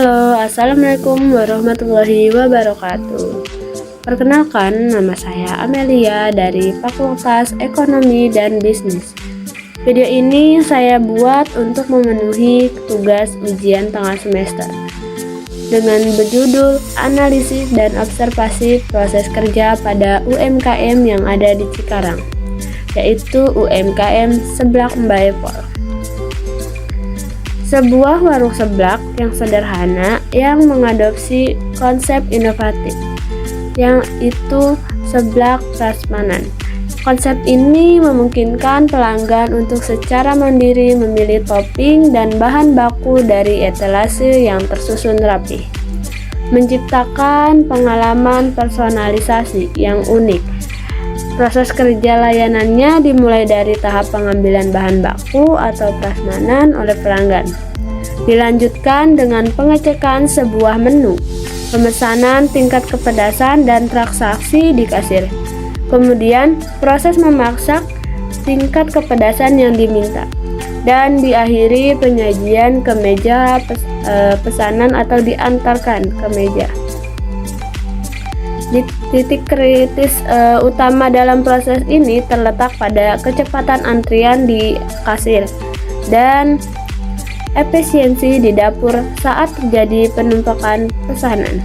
Halo, Assalamualaikum warahmatullahi wabarakatuh. Perkenalkan, nama saya Amelia dari Fakultas Ekonomi dan Bisnis. Video ini saya buat untuk memenuhi tugas ujian tengah semester dengan berjudul Analisis dan Observasi Proses Kerja pada UMKM yang ada di Cikarang, yaitu UMKM Seblak Mbak Epol. Sebuah warung seblak yang sederhana yang mengadopsi konsep inovatif, yang itu seblak prasmanan. Konsep ini memungkinkan pelanggan untuk secara mandiri memilih topping dan bahan baku dari etalase yang tersusun rapi, menciptakan pengalaman personalisasi yang unik. Proses kerja layanannya dimulai dari tahap pengambilan bahan baku atau prasmanan oleh pelanggan. Dilanjutkan dengan pengecekan sebuah menu, pemesanan tingkat kepedasan dan transaksi di kasir. Kemudian proses memasak tingkat kepedasan yang diminta. Dan diakhiri penyajian ke meja pesanan atau diantarkan ke meja. Titik kritis utama dalam proses ini terletak pada kecepatan antrian di kasir dan efisiensi di dapur saat terjadi penumpukan pesanan.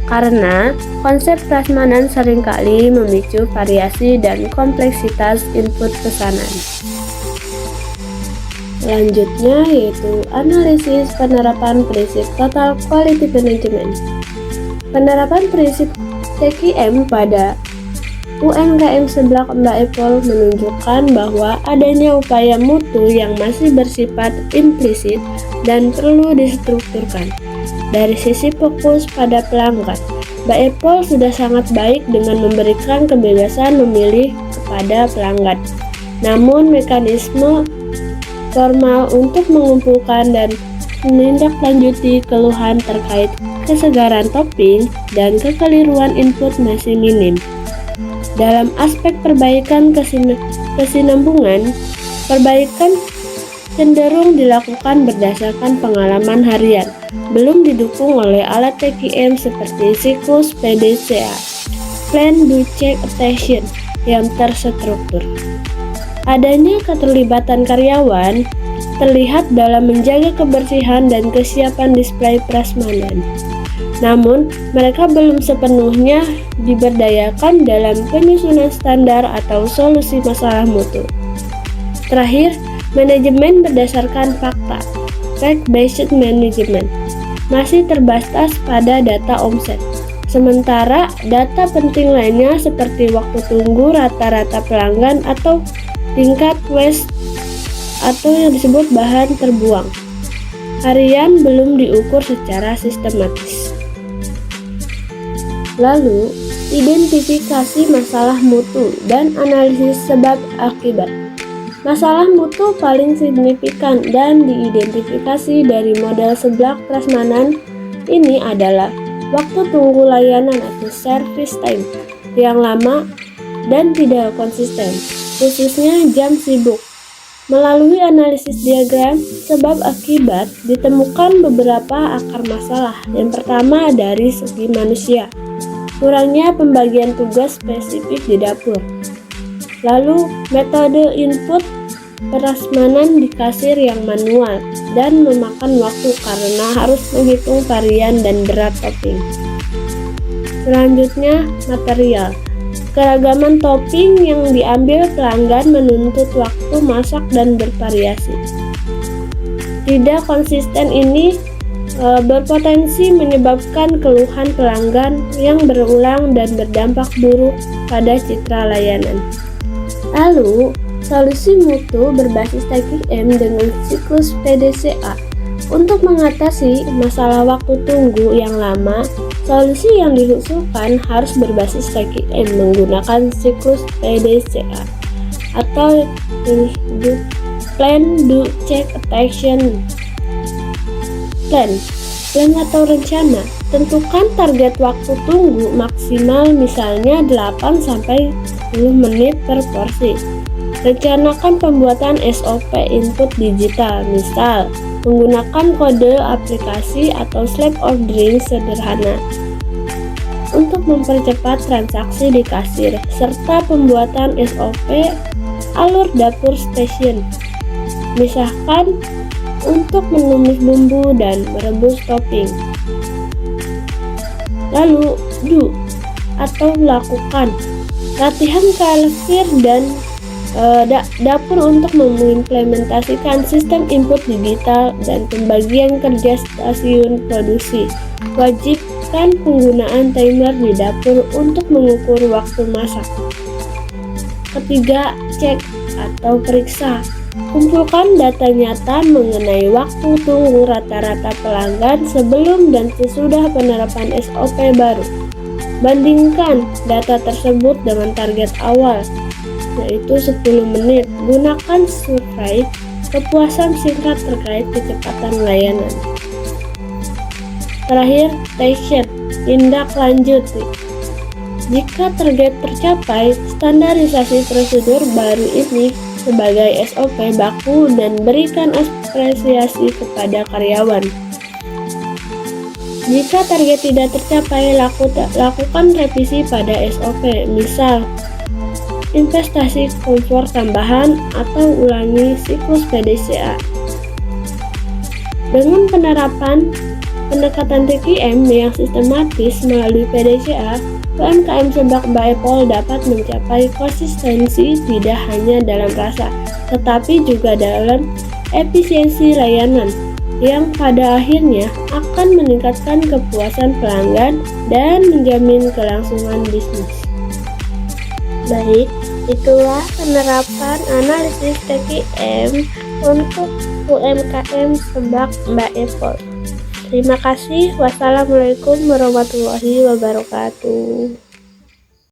Karena konsep prasmanan seringkali memicu variasi dan kompleksitas input pesanan. Selanjutnya yaitu analisis penerapan prinsip Total Quality Management. Penerapan prinsip TQM pada UMKM Seblak Mbak Epol menunjukkan bahwa adanya upaya mutu yang masih bersifat implisit dan perlu distrukturkan. Dari sisi fokus pada pelanggan, Mbak Epol sudah sangat baik dengan memberikan kebebasan memilih kepada pelanggan. Namun mekanisme formal untuk mengumpulkan dan menindaklanjuti keluhan terkait kesegaran topping dan kekeliruan input masih minim. Dalam aspek perbaikan kesinambungan, perbaikan cenderung dilakukan berdasarkan pengalaman harian, belum didukung oleh alat TQM seperti siklus PDCA, Plan Do Check Attention, yang terstruktur. Adanya keterlibatan karyawan terlihat dalam menjaga kebersihan dan kesiapan display prasmanan. Namun, mereka belum sepenuhnya diberdayakan dalam penyusunan standar atau solusi masalah mutu. Terakhir, manajemen berdasarkan fakta, fact-based management, masih terbatas pada data omset. Sementara data penting lainnya seperti waktu tunggu rata-rata pelanggan atau tingkat waste atau yang disebut bahan terbuang harian belum diukur secara sistematis. Lalu, identifikasi masalah mutu dan analisis sebab akibat. Masalah mutu paling signifikan dan diidentifikasi dari model seblak prasmanan ini adalah waktu tunggu layanan atau service time yang lama dan tidak konsisten, khususnya jam sibuk. Melalui analisis diagram sebab akibat ditemukan beberapa akar masalah. Yang pertama dari segi manusia, kurangnya pembagian tugas spesifik di dapur. Lalu metode input prasmanan di kasir yang manual dan memakan waktu karena harus menghitung varian dan berat topping. Selanjutnya material. Keragaman topping yang diambil pelanggan menuntut waktu masak dan bervariasi. Tidak konsisten ini berpotensi menyebabkan keluhan pelanggan yang berulang dan berdampak buruk pada citra layanan. Lalu, solusi mutu berbasis TQM dengan siklus PDCA. Untuk mengatasi masalah waktu tunggu yang lama, solusi yang diusulkan harus berbasis TQM menggunakan siklus PDCA atau Plan Do Check Attention. Plan atau rencana. Tentukan target waktu tunggu maksimal misalnya 8-10 menit per porsi. Rencanakan pembuatan SOP input digital, misal menggunakan kode aplikasi atau slab ordering sederhana untuk mempercepat transaksi di kasir, serta pembuatan SOP alur dapur stasiun. Misalkan untuk menumis bumbu dan merebus topping. Lalu, do atau lakukan latihan kasir dan dapur untuk mengimplementasikan sistem input digital dan pembagian kerja stasiun produksi. Wajibkan penggunaan timer di dapur untuk mengukur waktu masak. Ketiga, cek atau periksa. Kumpulkan data nyata mengenai waktu tunggu rata-rata pelanggan sebelum dan sesudah penerapan SOP baru. Bandingkan data tersebut dengan target awal, yaitu 10 menit. Gunakan survei kepuasan singkat terkait kecepatan layanan. Terakhir, station, tindak lanjuti. Jika target tercapai, standarisasi prosedur baru ini sebagai SOP baku dan berikan apresiasi kepada karyawan. Jika target tidak tercapai, lakukan revisi pada SOP, misal investasi kompor tambahan atau ulangi siklus PDCA. Dengan penerapan pendekatan TQM yang sistematis melalui PDCA, UMKM Seblak Mbak Epol dapat mencapai konsistensi tidak hanya dalam rasa, tetapi juga dalam efisiensi layanan yang pada akhirnya akan meningkatkan kepuasan pelanggan dan menjamin kelangsungan bisnis. Baik, itulah penerapan analisis TQM untuk UMKM Seblak Mbak Epol. Terima kasih. Wassalamualaikum warahmatullahi wabarakatuh.